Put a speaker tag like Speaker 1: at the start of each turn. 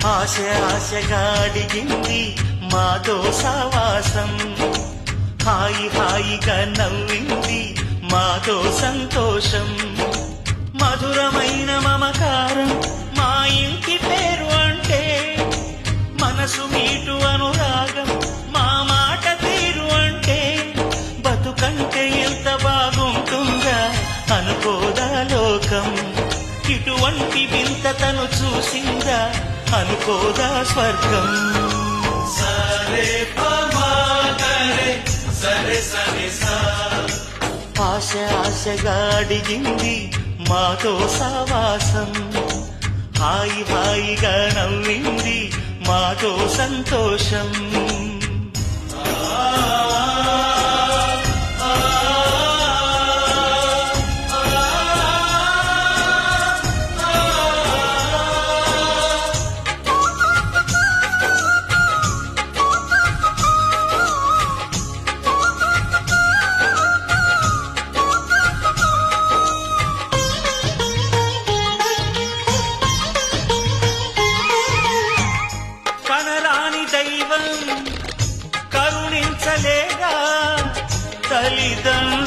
Speaker 1: ఆశ ఆశగా అడిగింది మాతో సావాసం, హాయి హాయిగా నవ్వింది మాతో సంతోషం. మధురమైన మమకారం మా ఇంటి పేరు అంటే, మనసు మీటు అనురాగం మా మాట తీరు అంటే, బతుకంటే ఎంత బాగుంటుందా అనుకోదా లోకం. ఇటువంటి వింత తను చూసిందా అనుకోదా స్వర్గం. ఆశ ఆశగా అడిగింది మాతో సావాసం, హాయి హాయిగా నవ్వింది మాతో సంతోషం. కనరాని దైవం కరుణించలేగా తల్లిదండ్రుల